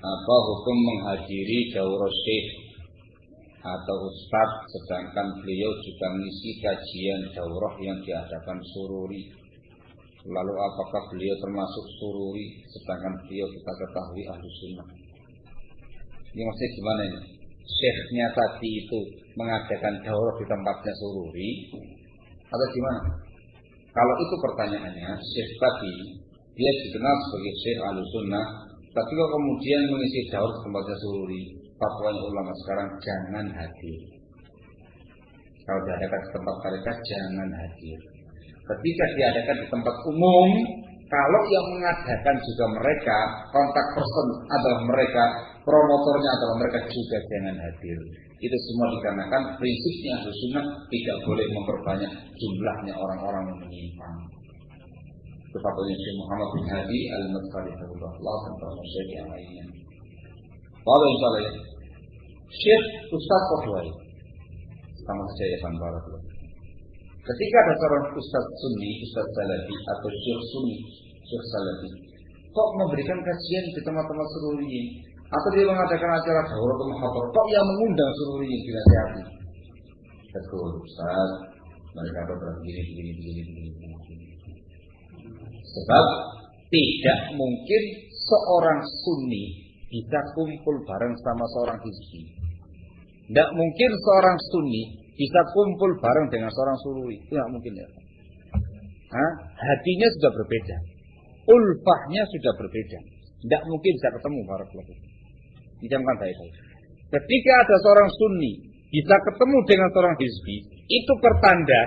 Apa hukum menghadiri daurah syekh atau ustaz sedangkan beliau juga mengisi kajian daurah yang diadakan sururi? Lalu apakah beliau termasuk sururi sedangkan beliau kita ketahui ahlu sunnah? Ini maksudnya gimana ini? Syekhnya tadi itu mengadakan daurah di tempatnya sururi atau gimana? Kalau itu pertanyaannya, syekh tadi dia dikenal sebagai syekh ahlu sunnah, tapi kalau kemudian mengisi daurah di tempatnya sururi, fatwanya ulama sekarang jangan hadir. Kalau diadakan di tempat mereka jangan hadir. Ketika diadakan di tempat umum, kalau yang mengadakan juga mereka, kontak person adalah mereka, promotornya adalah mereka juga jangan hadir. Itu semua dikarenakan prinsipnya ahlu sunnah tidak boleh memperbanyak jumlahnya orang-orang yang menyimpang. Itu fatwanya Syekh Muhammad bin Hadi Al-Madkhali rahimahullah tentang syekh yang lainnya. Kalau insyaallah ya, Syekh Ustaz Qadwai sama saja ya Pak Barakallah. Ketika ada seorang Ustaz Sunni, Ustaz Salafi atau Syekh Sunni, Syekh Salafi, kok memberikan kajian di tempat-tempat sururi, atau dia mengadakan acara daurah atau muhadarah, kok yang mengundang sururi dinasihati? Betul Ustaz, mereka begini. Sebab tidak mungkin seorang Sunni bisa kumpul bareng sama seorang Hizbi. Tidak mungkin seorang Sunni bisa kumpul bareng dengan seorang sururi. Itu tidak mungkin ya. Hatinya sudah berbeda, ulfahnya sudah berbeda. Tidak mungkin bisa ketemu barakallahu. Dijamkan baik-baik. Ketika ada seorang Sunni bisa ketemu dengan seorang Hizbi, itu pertanda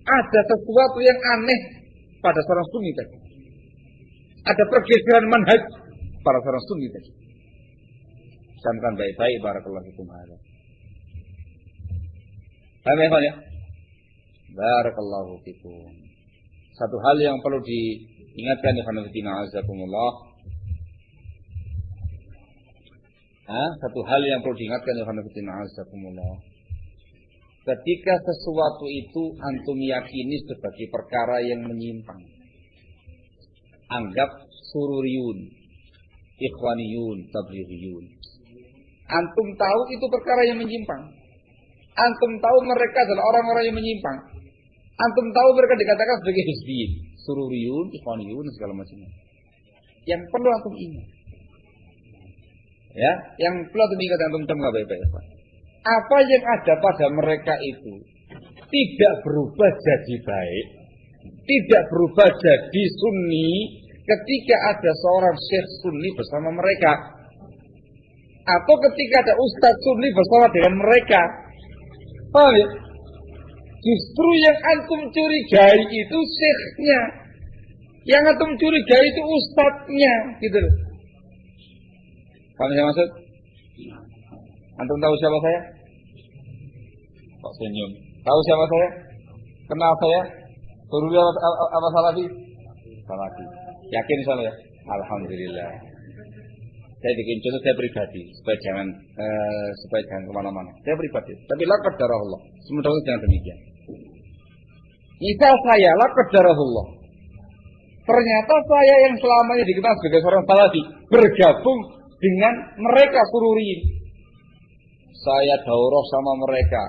ada sesuatu yang aneh pada seorang Sunni tadi. Ada pergeseran manhaj pada seorang Sunni tadi. Dijamkan baik-baik barakallahu fikum. Paham ya? Barakallahu fikum. Satu hal yang perlu diingatkan ya khonafidina azakumullah. Satu hal yang perlu diingatkan ya khonafidina azakumullah. Ketika sesuatu itu antum yakini sebagai perkara yang menyimpang, anggap sururiyun, ikhwaniyun, tabligiyun. Antum tahu itu perkara yang menyimpang. Antum tahu mereka adalah orang-orang yang menyimpang. Antum tahu mereka dikatakan sebagai hizbiyin, sururiyun, ikhwaniyun, segala macamnya. Yang perlu antum ingat, ya, yang perlu antum ingat, antum tengah baik-baik. Apa yang ada pada mereka itu tidak berubah jadi baik, tidak berubah jadi Sunni ketika ada seorang syekh Sunni bersama mereka, atau ketika ada ustaz Sunni bersama dengan mereka. Paham ya? Justru yang antum curigai itu syekhnya, yang antum curigai itu ustadznya, gitu loh. Paham saya maksud? Antum tahu siapa saya? Kok senyum? Tahu siapa saya? Kenal saya? Sururi apa Salafi? Salafi. Yakin saya ya? Alhamdulillah. Saya bikin contoh saya pribadi supaya jangan kemana-mana. Saya pribadi. Tapi laqad darahullah. Semoga jangan demikian. Misal saya laqad darahullah. Ternyata saya yang selamanya dikenal sebagai seorang Salafi bergabung dengan mereka sururiin. Saya daurah sama mereka.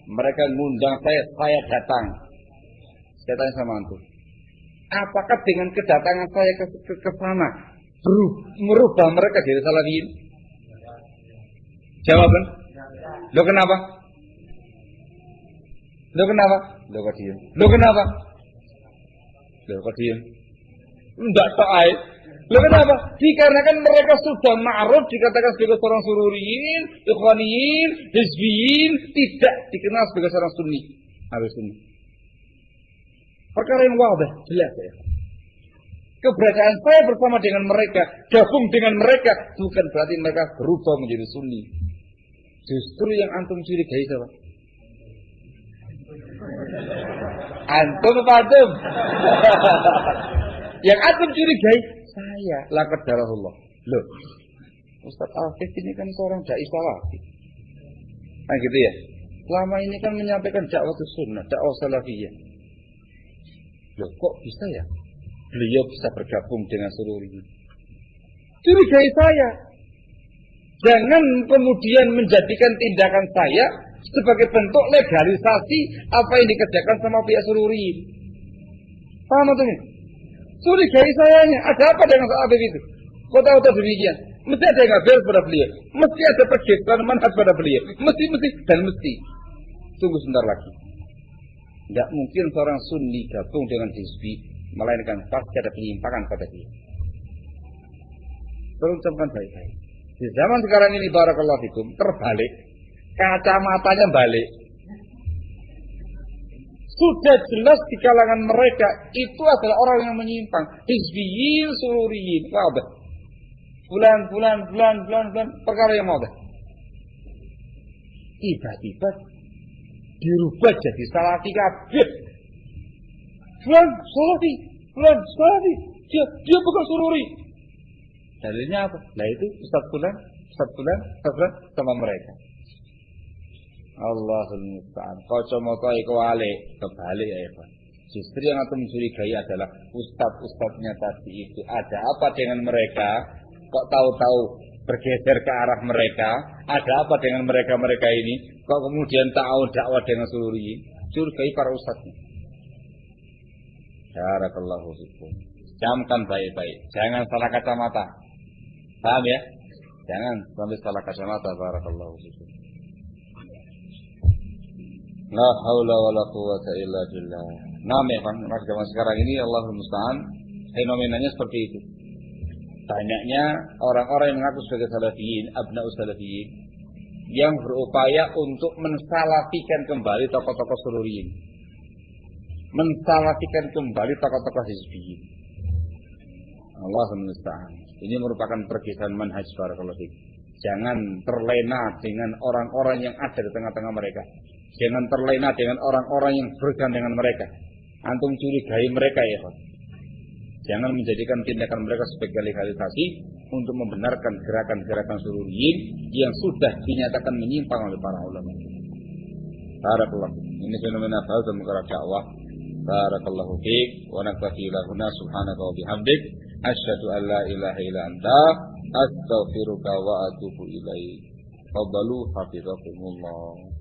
Mereka ngundang saya datang. Saya tanya sama antum, apakah dengan kedatangan saya ke sana merubah mereka jadi Salafiyin? Jawaban? Lo kenapa? Lo kok diem? Lo kenapa? Lo kok diem? Enggak tahu. Lo kenapa? Dikarenakan mereka sudah ma'ruf dikatakan sebagai seorang sururiyin, ikhwaniyin, hizbiyin, tidak dikenal sebagai seorang Sunni. Harus Sunni. Perkara yang wadah, jelas ya. Keberadaan saya bersama dengan mereka, gabung dengan mereka, bukan berarti mereka berubah menjadi Sunni. Justru yang antum curigai siapa? Antum apa antum? Yang antum curigai saya, laqad darahullah. Loh, Ustaz Al-Fih ini kan seorang dai salafi. Nah gitu ya. Selama ini kan menyampaikan dakwah sunnah, dakwah salafiyah. Loh, kok bisa ya? Beliau bisa bergabung dengan seluruh ini. Curigai saya. Jangan kemudian menjadikan tindakan saya sebagai bentuk legalisasi apa yang dikerjakan sama pihak Sururiyin. Paham atau tidak? Curigai sayanya. Ada apa dengan Habib itu? Kau tahu demikian? Mesti ada yang ngabel pada beliau. Mesti ada pergeseran manhaj pada beliau. Mesti. Tunggu sebentar lagi. Tidak mungkin seorang Sunni gabung dengan Hizbi, melainkan pasti ada penyimpangan pada dia. Tolong camkan baik-baik. Di zaman sekarang ini barakallahu fikum terbalik, kacamatanya balik. Sudah jelas di kalangan mereka itu adalah orang yang menyimpang. Hizbiyin, Sururiyin, wadah. Bulan, perkara yang wadah. Tiba-tiba dirubah jadi salafi kabeh. Bulan salafi. Dia bukan Sururi. Dalilnya apa? Nah itu Ustaz Fulan sama mereka. Allahul musta'an. Kacamata iku alik, kebalik ya Pak. Justru yang aku mencurigai adalah ustaz-ustaznya tadi itu ada apa dengan mereka? Kok tahu-tahu bergeser ke arah mereka? Ada apa dengan mereka ini? Kok kemudian tahu dakwah dengan Sururiyin? Curigai para ustaznya. Barakallahu fikum. Camkan baik-baik. Jangan salah kacamata. Paham ya? Jangan sampai salah kacamata. Barakallahu fikum. La haula wala quwwata illa billah. Maka zaman sekarang ini Allahul musta'an fenomenanya seperti itu. Banyaknya orang-orang yang mengaku sebagai salafiyin, abna'us salafiyin, yang berupaya untuk mensalafikan kembali tokoh-tokoh Sururiyin. Mensalafikan kembali tokoh-tokoh Hizbiyin. Allahul musta'an. Ini merupakan pergeseran manhaj barakallahu fiik. Jangan terlena dengan orang-orang yang ada di tengah-tengah mereka. Jangan terlena dengan orang-orang yang bergandengan mereka. Antum curigai mereka ya Pak. Jangan menjadikan tindakan mereka sebagai legalisasi untuk membenarkan gerakan-gerakan Sururiyin yang sudah dinyatakan menyimpang oleh para ulama. Barakallahu. Ini fenomena baru dalam perkara dakwah. Barakallahu fiik wa naktafi lahuna subhanaka wa bihamdik asyhadu an la ilaha illa anta astaghfiruka wa atubu ilaik. Fadhalu hafizakumullah.